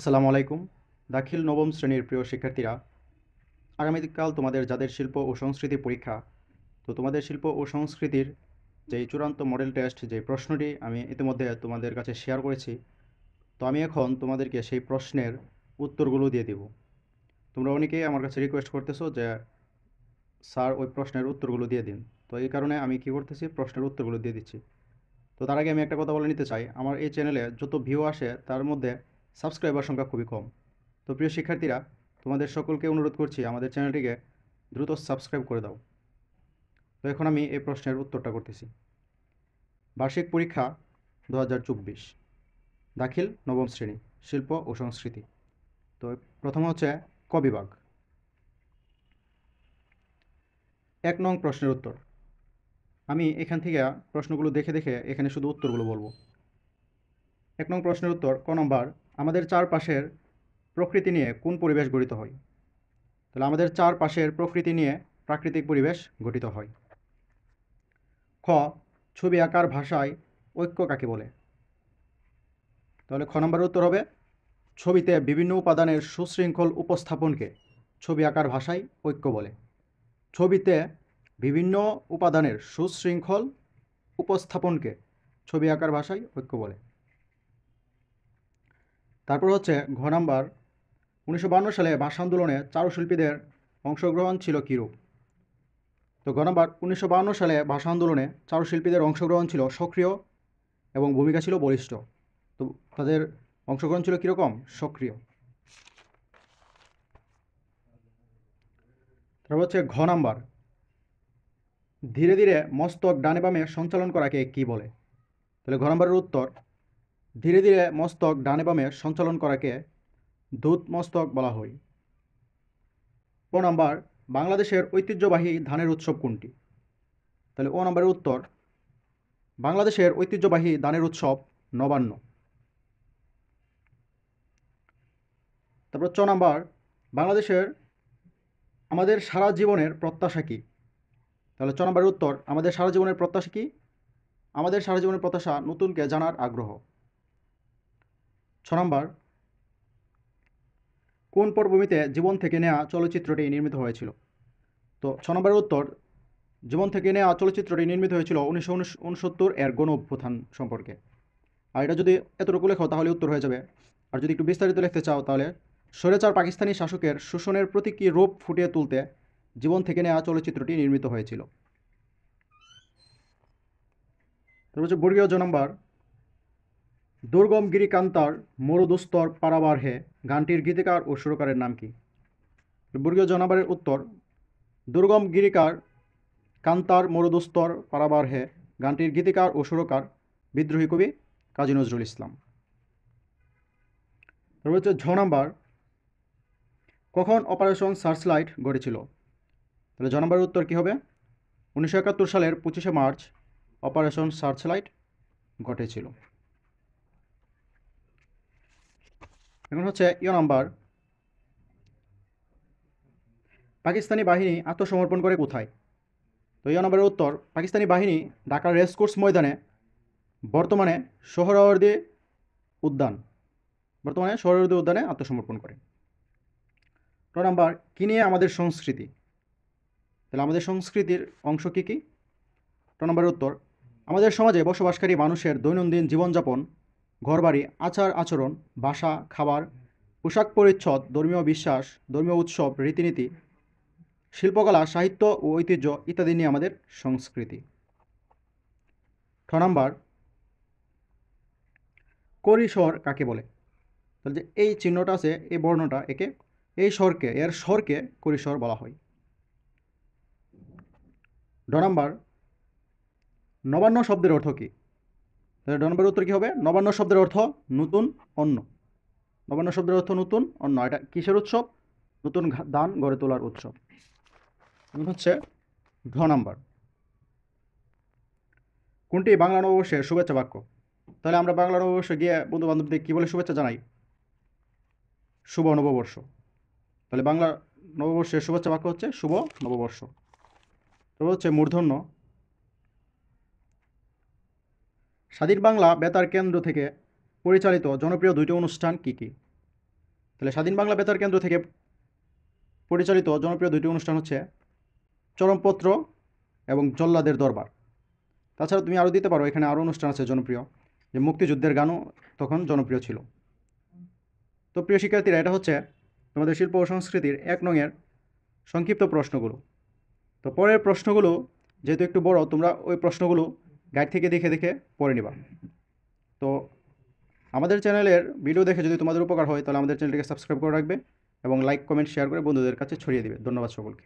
আসসালামু আলাইকুম। দাখিল নবম শ্রেণীর প্রিয় শিক্ষার্থীরা, আগামীকাল তোমাদের যাদের শিল্প ও সংস্কৃতি পরীক্ষা, তো তোমাদের শিল্প ও সংস্কৃতির যেই চূড়ান্ত মডেল টেস্ট যে প্রশ্নটি আমি ইতিমধ্যে তোমাদের কাছে শেয়ার করেছি, তো আমি এখন তোমাদেরকে সেই প্রশ্নের উত্তরগুলো দিয়ে দিব। তোমরা অনেকেই আমার কাছে রিকোয়েস্ট করতেছো যে স্যার ওই প্রশ্নের উত্তরগুলো দিয়ে দিন। তো এই কারণে আমি কী করতেছি, প্রশ্নের উত্তরগুলো দিয়ে দিচ্ছি। তো তার আগে আমি একটা কথা বলে নিতে চাই, আমার এই চ্যানেলে যত ভিউ আসে তার মধ্যে সাবস্ক্রাইবার সংখ্যা খুবই কম। তো প্রিয় শিক্ষার্থীরা, তোমাদের সকলকে অনুরোধ করছি আমাদের চ্যানেলটিকে দ্রুত সাবস্ক্রাইব করে দাও। তো এখন আমি এই প্রশ্নের উত্তরটা করতেছি। বার্ষিক পরীক্ষা 2024, দাখিল নবম শ্রেণী, শিল্প ও সংস্কৃতি। তো প্রথম হচ্ছে ক বিভাগ। 1 নং প্রশ্নের উত্তর। আমি এখান থেকে প্রশ্নগুলো দেখে দেখে এখানে শুধু উত্তরগুলো বলবো। 1 নং প্রশ্নের উত্তর ক নম্বর, আমাদের চারপাশের প্রকৃতি নিয়ে কোন পরিবেশ গঠিত হয়? তাহলে আমাদের চারপাশের প্রকৃতি নিয়ে প্রাকৃতিক পরিবেশ গঠিত হয়। খ, ছবি আঁকার ভাষায় ঐক্য কাকে বলে? তাহলে খ নম্বরের উত্তর হবে, ছবিতে বিভিন্ন উপাদানের সুশৃঙ্খল উপস্থাপনকে ছবি আঁকার ভাষায় ঐক্য বলে। ছবিতে বিভিন্ন উপাদানের সুশৃঙ্খল উপস্থাপনকে ছবি আঁকার ভাষায় ঐক্য বলে। তারপর হচ্ছে ঘ নাম্বার, 1952 সালে ভাষা আন্দোলনে চারুশিল্পীদের অংশগ্রহণ ছিল কীরূপ? তো ঘ নাম্বার, 1952 সালে ভাষা আন্দোলনে চারুশিল্পীদের অংশগ্রহণ ছিল সক্রিয় এবং ভূমিকা ছিল বলিষ্ঠ। তো তাদের অংশগ্রহণ ছিল কীরকম? সক্রিয়। তারপর হচ্ছে ঘ নাম্বার, ধীরে ধীরে মস্তক ডানে বামে সঞ্চালন করাকে কি বলে? তাহলে ঘ নাম্বারের উত্তর, ধীরে ধীরে মস্তক ডানে বামে সঞ্চালন করাকে ধূত মস্তক বলা হয়। ও নাম্বার, বাংলাদেশের ঐতিহ্যবাহী ধানের উৎসব কোনটি? তাহলে ও নাম্বারের উত্তর, বাংলাদেশের ঐতিহ্যবাহী ধানের উৎসব নবান্ন। তারপর চ নাম্বার, বাংলাদেশের আমাদের সারা জীবনের প্রত্যাশা কী? তাহলে চ নাম্বারের উত্তর, আমাদের সারা জীবনের প্রত্যাশা কী? আমাদের সারা জীবনের প্রত্যাশা নতুনকে জানার আগ্রহ। ছ নাম্বার, কোন পটভূমিতে জীবন থেকে নেওয়া চলচ্চিত্রটি নির্মিত হয়েছিল? তো ছ নম্বরের উত্তর, জীবন থেকে নেওয়া চলচ্চিত্রটি নির্মিত হয়েছিল 1969 এর গণ অভ্যুত্থান সম্পর্কে। আর এটা যদি এতটুকু লেখো তাহলে উত্তর হয়ে যাবে। আর যদি একটু বিস্তারিত লিখতে চাও তাহলে, স্বৈরাচার পাকিস্তানি শাসকের শোষণের প্রতীকী রূপ ফুটিয়ে তুলতে জীবন থেকে নেওয়া চলচ্চিত্রটি নির্মিত হয়েছিল। তারপর হচ্ছে বর্গীয় জ নম্বর, দুর্গম গিরিকান্তার মরুদুস্তর পারাবার হে গানটির গীতিকার ও সুরকারের নাম কি? বর্গীয় জ নম্বরের উত্তর, দুর্গম গিরিকার কান্তার মরুদুস্তর পারাবার হে গানটির গীতিকার ও সুরকার বিদ্রোহী কবি কাজী নজরুল ইসলাম। তারপর হচ্ছে ঝ নাম্বার, কখন অপারেশন সার্চলাইট গড়েছিল? তাহলে ঝ নাম্বারের উত্তর কী হবে? 1971 সালের 25শে মার্চ অপারেশন সার্চলাইট ঘটেছিল। এখন হচ্ছে ইয় নাম্বার, পাকিস্তানি বাহিনী আত্মসমর্পণ করে কোথায়? তো ইয় নম্বরের উত্তর, পাকিস্তানি বাহিনী ঢাকার রেসকোর্স ময়দানে, বর্তমানে সোহরাওয়ার্দী উদ্যান, উদ্যানে আত্মসমর্পণ করে। ট নাম্বার, কী নিয়ে আমাদের সংস্কৃতি? তাহলে আমাদের সংস্কৃতির অংশ কী কী? ট নম্বরের উত্তর, আমাদের সমাজে বসবাসকারী মানুষের দৈনন্দিন জীবনযাপন, ঘরবাড়ি, আচার আচরণ, ভাষা, খাবার, পোশাক পরিচ্ছদ, ধর্মীয় বিশ্বাস, ধর্মীয় উৎসব, রীতিনীতি, শিল্পকলা, সাহিত্য ও ঐতিহ্য ইত্যাদি নিয়ে আমাদের সংস্কৃতি। ঠ নাম্বার, করিস্বর কাকে বলে? তাহলে যে এই চিহ্নটা আছে, এই বর্ণটা, এর স্বরকে করিস্বর বলা হয়। ড নাম্বার, নবান্ন শব্দের অর্থ কী? তাহলে ড নম্বরের উত্তর কী হবে? নবান্ন শব্দের অর্থ নতুন অন্ন। নবান্ন শব্দের অর্থ নতুন অন্ন। এটা কিসের উৎসব? নতুন ধান গড়ে তোলার উৎসব। হচ্ছে ঘ নাম্বার, কোনটি বাংলা নববর্ষের শুভেচ্ছা বাক্য? তাহলে আমরা বাংলা নববর্ষে গিয়ে বন্ধু বান্ধবদের কী বলে শুভেচ্ছা জানাই? শুভ নববর্ষ। তাহলে বাংলা নববর্ষের শুভেচ্ছা বাক্য হচ্ছে শুভ নববর্ষ। তবে হচ্ছে মূর্ধন্য, স্বাধীন বাংলা বেতার কেন্দ্র থেকে পরিচালিত জনপ্রিয় 2টি অনুষ্ঠান কী কী? তাহলে স্বাধীন বাংলা বেতার কেন্দ্র থেকে পরিচালিত জনপ্রিয় দুইটি অনুষ্ঠান হচ্ছে চরমপত্র এবং জল্লাদের দরবার। তাছাড়া তুমি আরও দিতে পারো, এখানে আরও অনুষ্ঠান আছে জনপ্রিয়, যে মুক্তিযুদ্ধের গানও তখন জনপ্রিয় ছিল। তো প্রিয় শিক্ষার্থীরা, এটা হচ্ছে তোমাদের শিল্প ও সংস্কৃতির 1 নংয়ের সংক্ষিপ্ত প্রশ্নগুলো। তো পরের প্রশ্নগুলো যেহেতু একটু বড়, তোমরা ওই প্রশ্নগুলো গাইড থেকে দেখে দেখে পড়ে নিবা। তো আমাদের চ্যানেলের ভিডিও দেখে যদি তোমাদের উপকার হয়, তাহলে আমাদের চ্যানেলটিকে সাবস্ক্রাইব করে রাখবে এবং লাইক, কমেন্ট, শেয়ার করে বন্ধুদের কাছে ছড়িয়ে দিবে। ধন্যবাদ সকলকে।